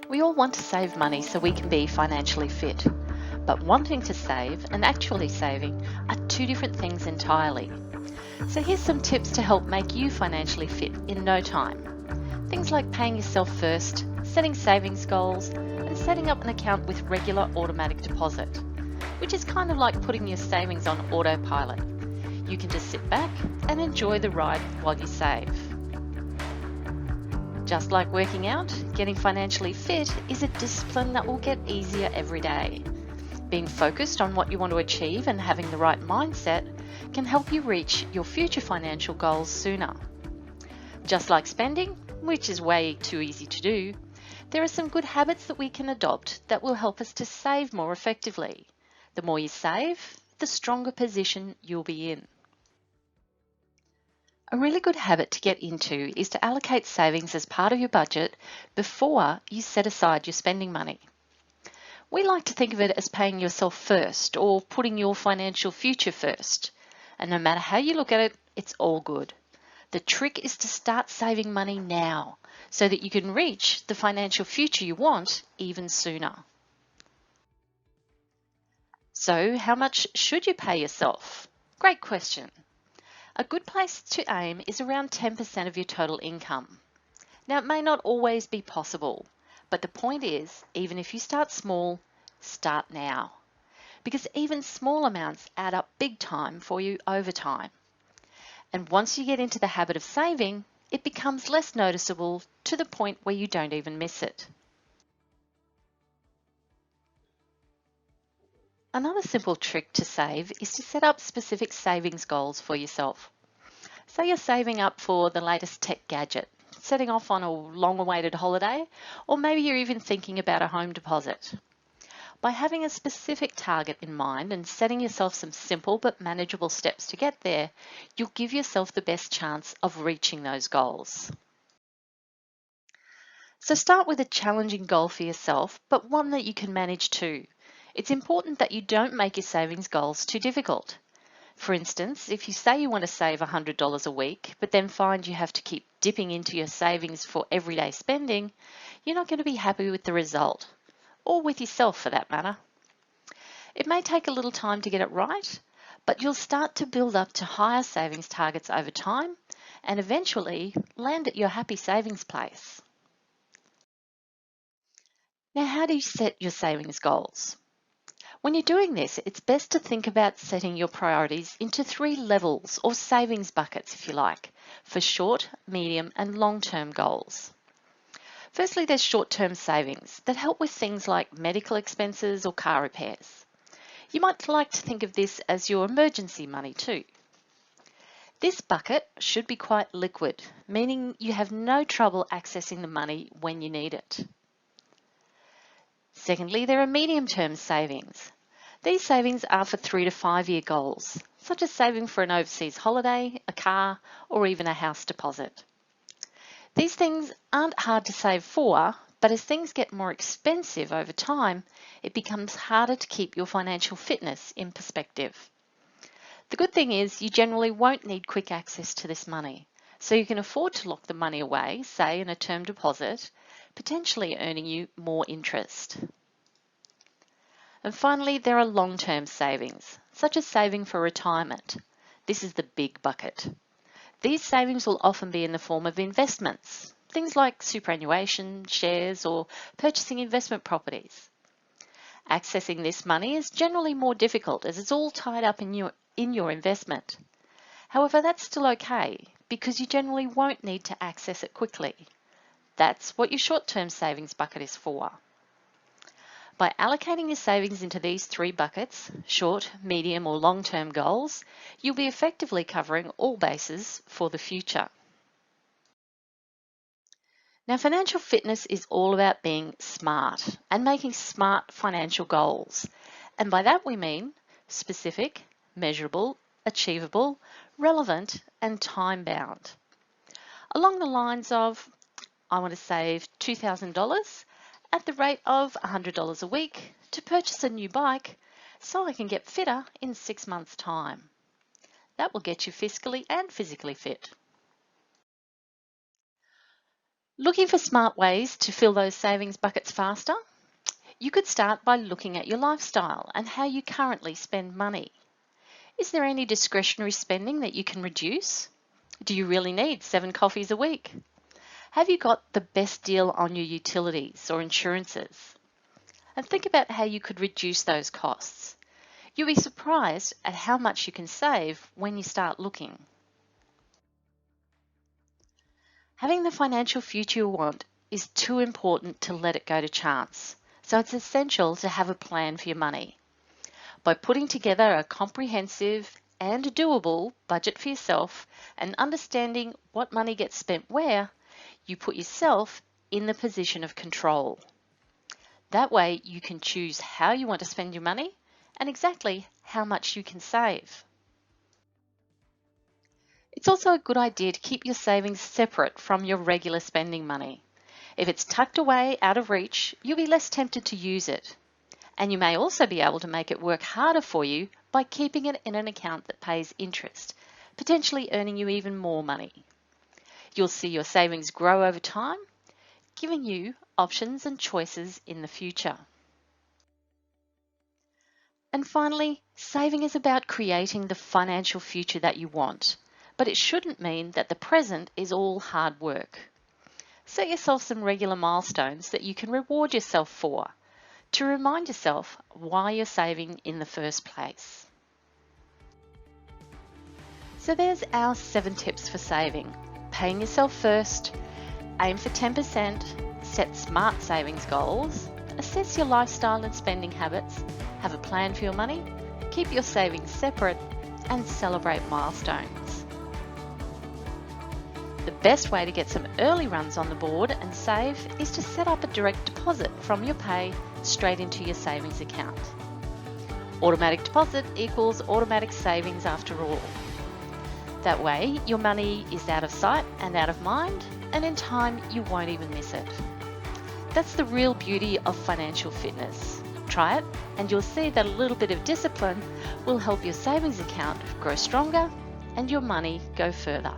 We all want to save money so we can be financially fit, but wanting to save and actually saving are two different things entirely. So here's some tips to help make you financially fit in no time. Things like paying yourself first, setting savings goals, and setting up an account with regular automatic deposit, which is kind of like putting your savings on autopilot. You can just sit back and enjoy the ride while you save. Just like working out, getting financially fit is a discipline that will get easier every day. Being focused on what you want to achieve and having the right mindset can help you reach your future financial goals sooner. Just like spending, which is way too easy to do, there are some good habits that we can adopt that will help us to save more effectively. The more you save, the stronger position you'll be in. A really good habit to get into is to allocate savings as part of your budget before you set aside your spending money. We like to think of it as paying yourself first or putting your financial future first. And no matter how you look at it, it's all good. The trick is to start saving money now so that you can reach the financial future you want even sooner. So, how much should you pay yourself? Great question. A good place to aim is around 10% of your total income. Now, it may not always be possible, but the point is, even if you start small, start now. Because even small amounts add up big time for you over time. And once you get into the habit of saving, it becomes less noticeable to the point where you don't even miss it. Another simple trick to save is to set up specific savings goals for yourself. Say you're saving up for the latest tech gadget, setting off on a long-awaited holiday, or maybe you're even thinking about a home deposit. By having a specific target in mind and setting yourself some simple but manageable steps to get there, you'll give yourself the best chance of reaching those goals. So start with a challenging goal for yourself, but one that you can manage too. It's important that you don't make your savings goals too difficult. For instance, if you say you want to save $100 a week, but then find you have to keep dipping into your savings for everyday spending, you're not going to be happy with the result, or with yourself for that matter. It may take a little time to get it right, but you'll start to build up to higher savings targets over time and eventually land at your happy savings place. Now, how do you set your savings goals? When you're doing this, it's best to think about setting your priorities into 3 levels or savings buckets, if you like, for short, medium, and long-term goals. Firstly, there's short-term savings that help with things like medical expenses or car repairs. You might like to think of this as your emergency money too. This bucket should be quite liquid, meaning you have no trouble accessing the money when you need it. Secondly, there are medium-term savings. These savings are for 3 to 5 year goals, such as saving for an overseas holiday, a car, or even a house deposit. These things aren't hard to save for, but as things get more expensive over time, it becomes harder to keep your financial fitness in perspective. The good thing is you generally won't need quick access to this money, so you can afford to lock the money away, say in a term deposit, potentially earning you more interest. And finally, there are long-term savings, such as saving for retirement. This is the big bucket. These savings will often be in the form of investments, things like superannuation, shares, or purchasing investment properties. Accessing this money is generally more difficult as it's all tied up in your investment. However, that's still okay because you generally won't need to access it quickly. That's what your short-term savings bucket is for. By allocating your savings into these 3 buckets, short, medium or long-term goals, you'll be effectively covering all bases for the future. Now, financial fitness is all about being smart and making smart financial goals. And by that we mean specific, measurable, achievable, relevant and time-bound. Along the lines of, I want to save $2,000 at the rate of $100 a week to purchase a new bike so I can get fitter in 6 months' time. That will get you fiscally and physically fit. Looking for smart ways to fill those savings buckets faster? You could start by looking at your lifestyle and how you currently spend money. Is there any discretionary spending that you can reduce? Do you really need 7 coffees a week? Have you got the best deal on your utilities or insurances? And think about how you could reduce those costs. You'll be surprised at how much you can save when you start looking. Having the financial future you want is too important to let it go to chance, so it's essential to have a plan for your money. By putting together a comprehensive and doable budget for yourself and understanding what money gets spent where, you put yourself in the position of control. That way you can choose how you want to spend your money and exactly how much you can save. It's also a good idea to keep your savings separate from your regular spending money. If it's tucked away out of reach, you'll be less tempted to use it. And you may also be able to make it work harder for you by keeping it in an account that pays interest, potentially earning you even more money. You'll see your savings grow over time, giving you options and choices in the future. And finally, saving is about creating the financial future that you want, but it shouldn't mean that the present is all hard work. Set yourself some regular milestones that you can reward yourself for, to remind yourself why you're saving in the first place. So there's our 7 tips for saving. Paying yourself first, aim for 10%, set smart savings goals, assess your lifestyle and spending habits, have a plan for your money, keep your savings separate, and celebrate milestones. The best way to get some early runs on the board and save is to set up a direct deposit from your pay straight into your savings account. Automatic deposit equals automatic savings after all. That way your money is out of sight and out of mind, and in time you won't even miss it. That's the real beauty of financial fitness. Try it and you'll see that a little bit of discipline will help your savings account grow stronger and your money go further.